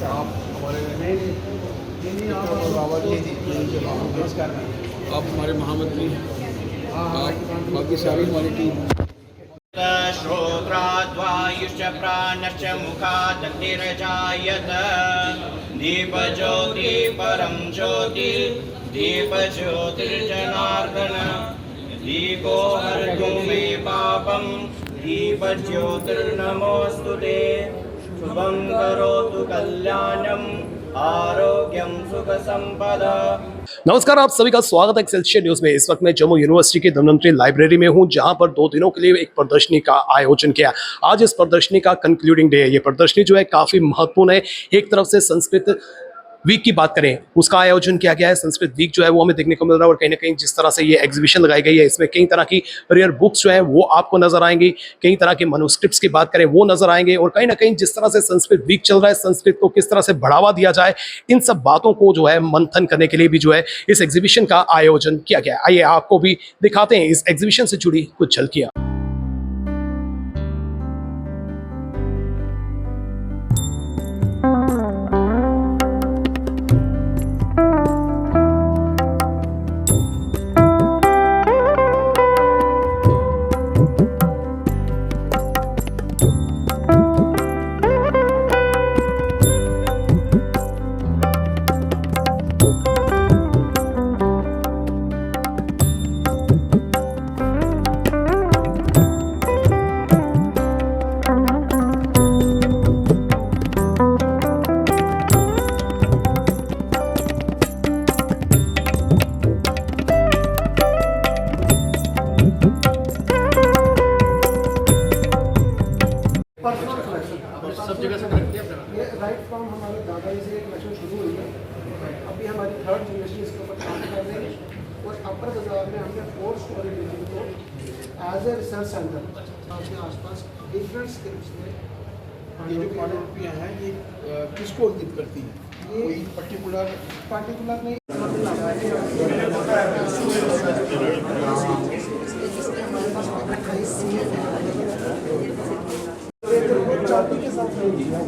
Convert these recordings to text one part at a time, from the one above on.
आप हमारे आप हमारे महामंत्री आप बाकी सारी हमारी टीम। श्रोत्राद्वायुश्च प्राणश्च मुखादग्निर्जायत दीपज्योति परं ज्योति दीपज्योतिर्जनार्दन दीपो हरतु मे पापं दीपज्योतिर्नमोऽस्तुते शुभं करोतु कल्याणं आरोग्यम सुख संपदा। नमस्कार, आप सभी का स्वागत है एक्सेलसियर न्यूज में। इस वक्त मैं जम्मू यूनिवर्सिटी की धन्वंतरी लाइब्रेरी में हूं, जहां पर 2 दिनों के लिए एक प्रदर्शनी का आयोजन किया। आज इस प्रदर्शनी का कंक्लूडिंग डे है। ये प्रदर्शनी जो है काफी महत्वपूर्ण है। एक तरफ से संस्कृत वीक की बात करें, उसका आयोजन किया गया है। संस्कृत वीक जो है वो हमें देखने को मिल रहा है और कहीं ना कहीं जिस तरह से ये एग्जीबिशन लगाई गई है, इसमें कई तरह की रेयर बुक्स जो है वो आपको नजर आएंगी। कई तरह के मनुस्क्रिप्ट्स की बात करें वो नजर आएंगे और कहीं ना कहीं जिस तरह से संस्कृत वीक चल रहा है, संस्कृत को किस तरह से बढ़ावा दिया जाए, इन सब बातों को जो है मंथन करने के लिए भी जो है इस एग्जीबिशन का आयोजन किया गया है। आइए आपको भी दिखाते हैं इस एग्जीबिशन से जुड़ी कुछ झलकियां। सब जगह से कलेक्ट किया अपने। ये राइट फ्रॉम हमारे दादाजी से कलेक्शन शुरू हुई है। अभी हमारी 3rd जनरेशन इसके ऊपर काम कर रही है और अपर बाजार में हमने 4 स्टोरी बिल्डिंग को एज ए रिसर्च सेंटर के आसपास डिफरेंट स्क्रिप्ट्स में। ये जो पांडुलिपियाँ हैं ये किसको अंकित करती हैं? कोई पर्टिकुलर नहीं जाति के साथ नहीं दिया है।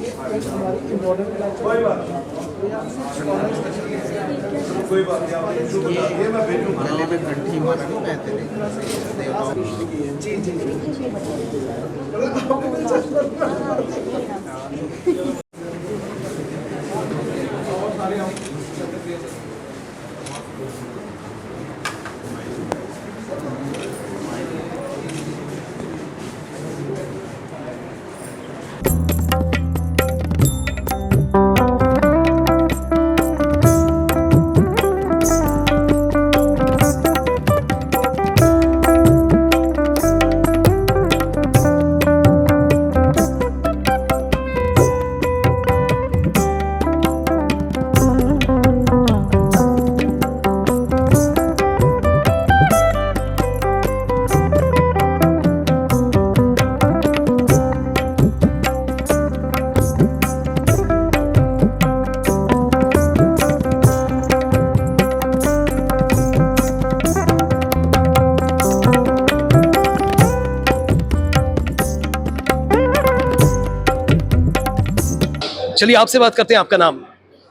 ये एक हमारी इम्पोर्टेंट कोई बात नहीं, ये मैं भेजूंगा गले में कंठी मारा नहीं कहते जी जी चलिए आपसे बात करते हैं। आपका नाम?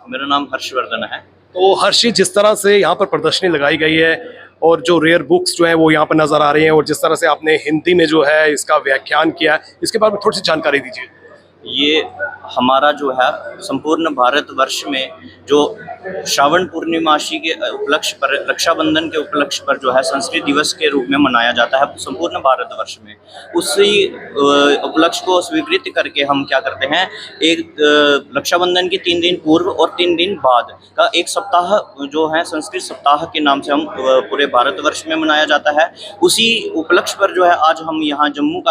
मेरा नाम हर्षवर्धन है। तो हर्षी, जिस तरह से यहाँ पर प्रदर्शनी लगाई गई है और जो रेयर बुक्स जो है वो यहाँ पर नजर आ रही हैं और जिस तरह से आपने हिंदी में जो है इसका व्याख्यान किया है, इसके बारे में थोड़ी सी जानकारी दीजिए। ये हमारा जो है संपूर्ण भारतवर्ष में जो श्रावण पूर्णिमासी के उपलक्ष्य पर, रक्षाबंधन के उपलक्ष्य पर जो है संस्कृत दिवस के रूप में मनाया जाता है संपूर्ण भारतवर्ष में। उसी उपलक्ष्य को स्वीकृत करके हम क्या करते हैं, एक रक्षाबंधन के 3 दिन पूर्व और 3 दिन बाद का एक सप्ताह जो है संस्कृत सप्ताह के नाम से हम पूरे भारतवर्ष में मनाया जाता है। उसी उपलक्ष्य पर जो है आज हम यहाँ जम्मू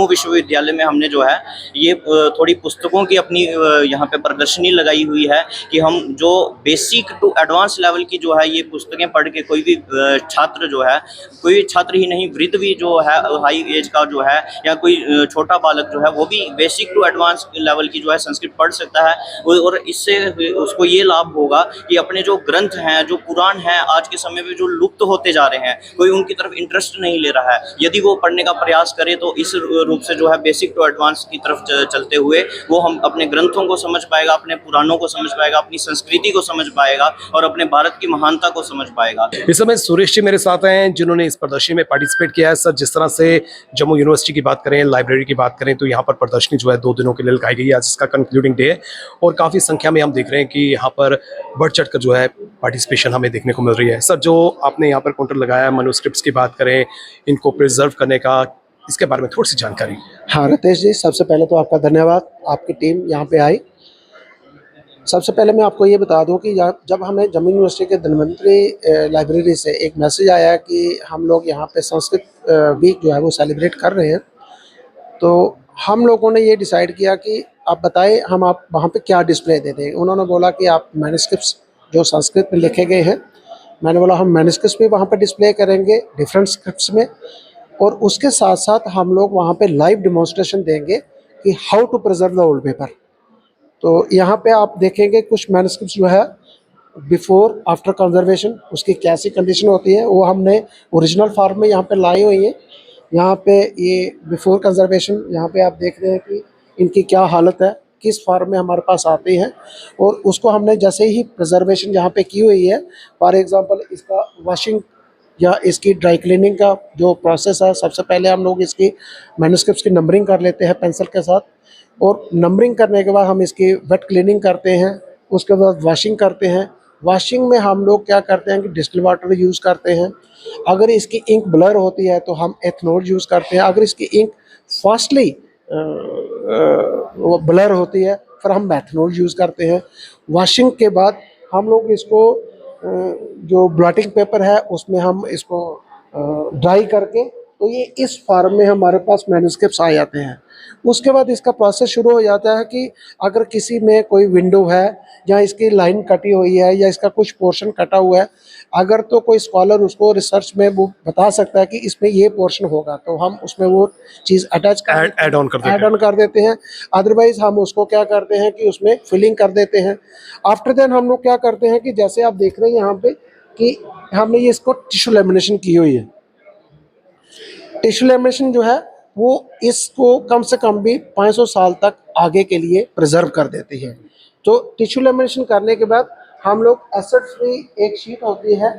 विश्वविद्यालय में हमने जो है ये थोड़ी पुस्तकों की अपनी यहाँ पे प्रदर्शनी लगाई हुई है। कि हम जो बेसिक टू एडवांस लेवल की जो है ये पुस्तकें पढ़ के कोई भी छात्र जो है, कोई छात्र ही नहीं, वृद्ध भी जो है हाई एज का जो है या कोई छोटा बालक जो है वो भी बेसिक टू एडवांस लेवल की जो है संस्कृत पढ़ सकता है। और इससे उसको ये लाभ होगा कि अपने जो ग्रंथ हैं, जो पुराण हैं, आज के समय में जो लुप्त होते जा रहे हैं, कोई उनकी तरफ इंटरेस्ट नहीं ले रहा है। यदि वो पढ़ने का प्रयास करे तो इस रूप से जो है बेसिक टू एडवांस की तरफ चलते हुए वो हम अपने ग्रंथों को समझ पाएगा, अपने पुराणों को समझ पाएगा, अपनी संस्कृति को समझ पाएगा और अपने भारत की महानता को समझ पाएगा। इस समय सुरेश जी मेरे साथ हैं जिन्होंने इस प्रदर्शनी में पार्टिसिपेट किया है। सर, जिस तरह से जम्मू यूनिवर्सिटी की बात करें, लाइब्रेरी की बात करें, तो यहाँ पर प्रदर्शनी जो है 2 दिनों के लिए लगाई गई है। आज इसका कंक्लूडिंग डे है और काफ़ी संख्या में हम देख रहे हैं कि यहाँ पर बढ़ चढ़ कर जो है पार्टिसिपेशन हमें देखने को मिल रही है। सर, जो आपने यहाँ पर काउंटर लगाया है, मैन्युस्क्रिप्ट्स की बात करें, इनको प्रिजर्व करने का, इसके बारे में थोड़ी सी जानकारी। हाँ रितेश जी, सबसे पहले तो आपका धन्यवाद, आपकी टीम यहाँ पे आई। सबसे पहले मैं आपको ये बता दूं कि जब हमें जम्मू यूनिवर्सिटी के धन्वंतरी लाइब्रेरी से एक मैसेज आया कि हम लोग यहाँ पे संस्कृत वीक जो है वो सेलिब्रेट कर रहे हैं, तो हम लोगों ने ये डिसाइड किया कि आप बताएं हम आप वहाँ पे क्या डिस्प्ले दे दें। उन्होंने बोला कि आप मैन्युस्क्रिप्ट्स जो संस्कृत में लिखे गए हैं, मैंने बोला हम मैन्युस्क्रिप्ट्स भी वहाँ पे डिस्प्ले करेंगे डिफरेंट स्क्रिप्ट्स में, और उसके साथ साथ हम लोग वहाँ पे लाइव डेमोन्स्ट्रेशन देंगे कि how to preserve the old paper. तो यहाँ पे आप देखेंगे कुछ मैन्युस्क्रिप्ट्स जो है बिफोर आफ्टर कंजर्वेशन उसकी कैसी कंडीशन होती है वो हमने ओरिजिनल फॉर्म में यहाँ पे लाई हुई है। यहाँ पे ये बिफोर कंजर्वेशन यहाँ पे आप देख रहे हैं कि इनकी क्या हालत है, किस फॉर्म में हमारे पास आती हैं, और उसको हमने जैसे ही प्रिजर्वेशन यहाँ पे की हुई है, फॉर एग्जांपल इसका वॉशिंग या इसकी ड्राई क्लीनिंग का जो प्रोसेस है, सबसे पहले हम लोग इसकी मैन्युस्क्रिप्ट्स की नंबरिंग कर लेते हैं पेंसिल के साथ, और नंबरिंग करने के बाद हम इसकी वेट क्लीनिंग करते हैं, उसके बाद वॉशिंग करते हैं। वॉशिंग में हम लोग क्या करते हैं कि डिस्टिल वाटर यूज़ करते हैं। अगर इसकी इंक ब्लर होती है तो हम एथनॉल यूज़ करते हैं। अगर इसकी इंक फास्टली ब्लर होती है फिर हम मैथनॉल यूज़ करते हैं। वॉशिंग के बाद हम लोग इसको जो ब्लॉटिंग पेपर है उसमें हम इसको ड्राई करके, तो ये इस फॉर्म में हमारे पास मैन्युस्क्रिप्ट्स आ जाते हैं। उसके बाद इसका प्रोसेस शुरू हो जाता है कि अगर किसी में कोई विंडो है या इसकी लाइन कटी हुई है या इसका कुछ पोर्शन कटा हुआ है, अगर तो कोई स्कॉलर उसको रिसर्च में वो बता सकता है कि इसमें ये पोर्शन होगा, तो हम उसमें वो चीज़ अटैच ऐड ऑन कर देते हैं। अदरवाइज हम उसको क्या करते हैं कि उसमें फिलिंग कर देते हैं। आफ्टर देन हम लोग क्या करते हैं कि जैसे आप देख रहे हैं यहाँ पे कि हमने ये इसको टिश्यू लेमिनेशन की हुई है। टिश्यू लेमिनेशन जो है वो इसको कम से कम भी 500 साल तक आगे के लिए प्रिजर्व कर देती है। तो टिश्यू लेमिनेशन करने के बाद हम लोग एसिड फ्री एक शीट होती है,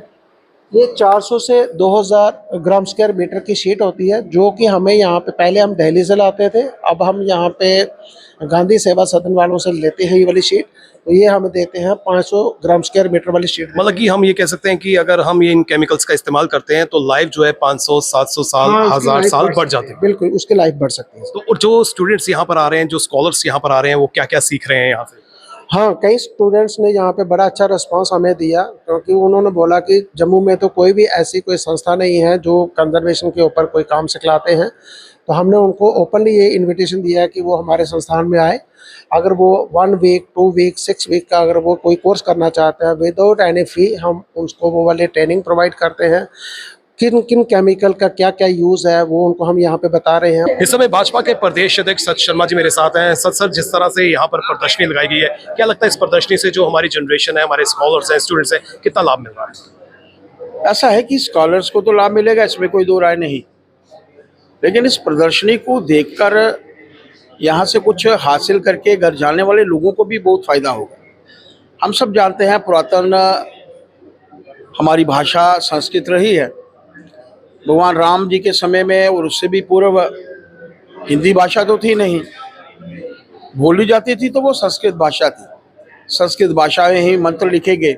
ये 400 से 2000 ग्राम स्क्वायर मीटर की शीट होती है, जो कि हमें यहाँ पे पहले हम दिल्ली से लाते थे, अब हम यहाँ पे गांधी सेवा सदन वालों से लेते हैं ये वाली शीट। तो ये हमें देते हैं 500 ग्राम स्क्वायर मीटर वाली शीट। मतलब कि हम ये कह सकते हैं कि अगर हम ये इन केमिकल्स का इस्तेमाल करते हैं तो लाइफ जो है 500 700 साल, 1000 साल बढ़ जाती है। बिल्कुल, उसकी लाइफ बढ़ सकती है। तो और जो स्टूडेंट्स यहाँ पर आ रहे हैं, जो स्कॉलर्स यहाँ पर आ रहे हैं, वो क्या क्या सीख रहे हैं यहाँ से? हाँ, कई स्टूडेंट्स ने यहाँ पे बड़ा अच्छा रिस्पांस हमें दिया, क्योंकि उन्होंने बोला कि जम्मू में तो कोई भी ऐसी कोई संस्था नहीं है जो कंजर्वेशन के ऊपर कोई काम सिखलाते हैं। तो हमने उनको ओपनली ये इनविटेशन दिया है कि वो हमारे संस्थान में आए। अगर वो 1 वीक 2 वीक 6 वीक का अगर वो कोई कोर्स करना चाहते हैं विदाउट एनी फी, हम उसको वो वाले ट्रेनिंग प्रोवाइड करते हैं। किन किन केमिकल का क्या क्या यूज़ है वो उनको हम यहाँ पे बता रहे हैं। इस समय भाजपा के प्रदेश अध्यक्ष सत शर्मा जी मेरे साथ हैं। सर, जिस तरह से यहाँ पर प्रदर्शनी लगाई गई है, क्या लगता है इस प्रदर्शनी से जो हमारी जनरेशन है, हमारे स्कॉलर्स हैं, स्टूडेंट्स हैं, कितना लाभ मिल रहा है? ऐसा है कि स्कॉलर्स को तो लाभ मिलेगा, इसमें कोई दो राय नहीं, लेकिन इस प्रदर्शनी को देखकर यहाँ से कुछ हासिल करके घर जाने वाले लोगों को भी बहुत फ़ायदा होगा। हम सब जानते हैं पुरातन हमारी भाषा संस्कृत रही है। भगवान राम जी के समय में और उससे भी पूर्व हिंदी भाषा तो थी नहीं, बोली जाती थी तो वो संस्कृत भाषा थी। संस्कृत भाषा में ही मंत्र लिखे गए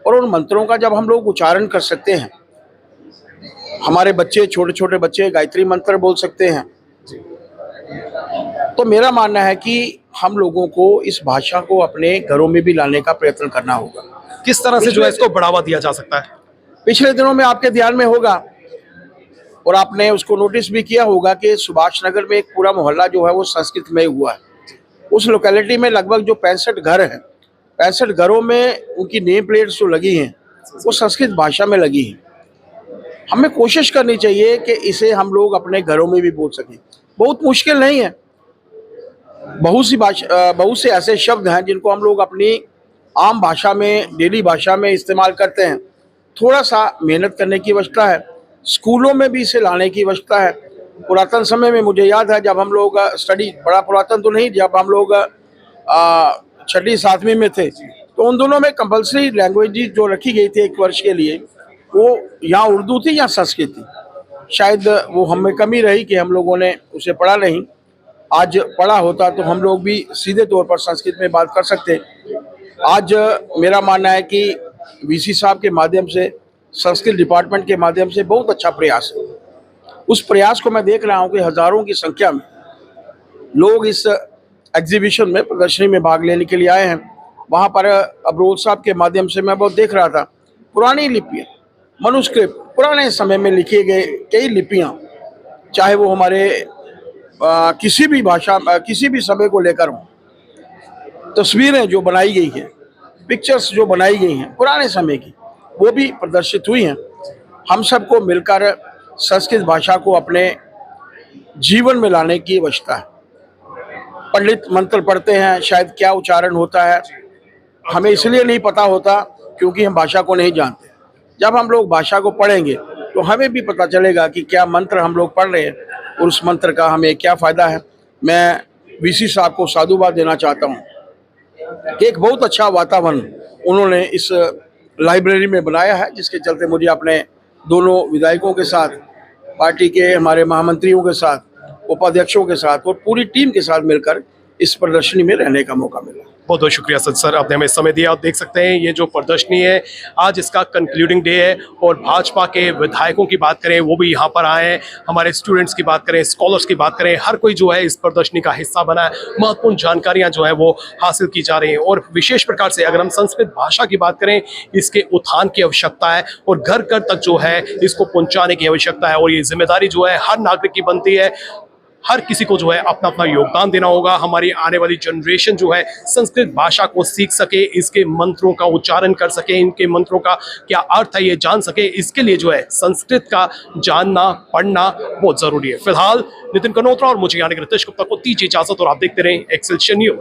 और उन मंत्रों का जब हम लोग उच्चारण कर सकते हैं, हमारे बच्चे, छोटे छोटे बच्चे गायत्री मंत्र बोल सकते हैं, तो मेरा मानना है कि हम लोगों को इस भाषा को अपने घरों में भी लाने का प्रयत्न करना होगा। किस तरह से जो है इसको बढ़ावा दिया जा सकता है? पिछले दिनों में आपके ध्यान में होगा और आपने उसको नोटिस भी किया होगा कि सुभाष नगर में एक पूरा मोहल्ला जो है वो संस्कृत में हुआ है। उस लोकेलिटी में लगभग जो 65 घर हैं 65 घरों में उनकी नेम प्लेट्स जो लगी हैं वो संस्कृत भाषा में लगी हैं। हमें कोशिश करनी चाहिए कि इसे हम लोग अपने घरों में भी बोल सकें। बहुत मुश्किल नहीं है। बहुत से ऐसे शब्द हैं जिनको हम लोग अपनी आम भाषा में, डेली भाषा में इस्तेमाल करते हैं। थोड़ा सा मेहनत करने की आवश्यकता है। स्कूलों में भी इसे लाने की आवश्यकता है। पुरातन समय में मुझे याद है जब हम लोग स्टडी, बड़ा पुरातन तो नहीं, जब हम लोग 6वीं 7वीं में थे तो उन दोनों में कंपलसरी लैंग्वेज जो रखी गई थी 1 वर्ष के लिए, वो या उर्दू थी या संस्कृत थी। शायद वो हमें कमी रही कि हम लोगों ने उसे पढ़ा नहीं। आज पढ़ा होता तो हम लोग भी सीधे तौर पर संस्कृत में बात कर सकते। आज मेरा मानना है कि वीसी साहब के माध्यम से, संस्कृत डिपार्टमेंट के माध्यम से बहुत अच्छा प्रयास है। उस प्रयास को मैं देख रहा हूँ कि हज़ारों की संख्या में लोग इस एग्जीबिशन में, प्रदर्शनी में भाग लेने के लिए आए हैं। वहाँ पर अबरोल साहब के माध्यम से मैं बहुत देख रहा था, पुरानी लिपियाँ, मनुस्क्रिप्ट, पुराने समय में लिखे गए कई लिपियाँ, चाहे वो हमारे किसी भी भाषा, किसी भी समय को लेकर हों, तस्वीरें जो बनाई गई हैं, पिक्चर्स जो बनाई गई हैं पुराने समय की, वो भी प्रदर्शित हुई हैं। हम सबको मिलकर संस्कृत भाषा को अपने जीवन में लाने की आवश्यकता है। पंडित मंत्र पढ़ते हैं, शायद क्या उच्चारण होता है हमें इसलिए नहीं पता होता क्योंकि हम भाषा को नहीं जानते। जब हम लोग भाषा को पढ़ेंगे तो हमें भी पता चलेगा कि क्या मंत्र हम लोग पढ़ रहे हैं और उस मंत्र का हमें क्या फ़ायदा है। मैं वीसी साहब को साधुवाद देना चाहता हूँ कि एक बहुत अच्छा वातावरण उन्होंने इस लाइब्रेरी में बनाया है, जिसके चलते मुझे अपने दोनों विधायकों के साथ, पार्टी के हमारे महामंत्रियों के साथ, उपाध्यक्षों के साथ और पूरी टीम के साथ मिलकर इस प्रदर्शनी में रहने का मौका मिला। बहुत बहुत शुक्रिया सर, आपने हमें समय दिया। आप देख सकते हैं ये जो प्रदर्शनी है, आज इसका कंक्लूडिंग डे है और भाजपा के विधायकों की बात करें वो भी यहाँ पर आए हैं, हमारे स्टूडेंट्स की बात करें, स्कॉलर्स की बात करें, हर कोई जो है इस प्रदर्शनी का हिस्सा बना है। महत्वपूर्ण जानकारियाँ जो है वो हासिल की जा रही हैं और विशेष प्रकार से अगर हम संस्कृत भाषा की बात करें, इसके उत्थान की आवश्यकता है और घर घर तक जो है इसको पहुँचाने की आवश्यकता है और ये जिम्मेदारी जो है हर नागरिक की बनती है। हर किसी को जो है अपना अपना योगदान देना होगा। हमारी आने वाली जनरेशन जो है संस्कृत भाषा को सीख सके, इसके मंत्रों का उच्चारण कर सके, इनके मंत्रों का क्या अर्थ है ये जान सके। इसके लिए जो है संस्कृत का जानना, पढ़ना बहुत जरूरी है। फिलहाल नितिन कनोत्रा और मुझे यानी रितेश गुप्ता को दीजिए इजाजत और आप देखते रहें एक्सेलशियर न्यूज।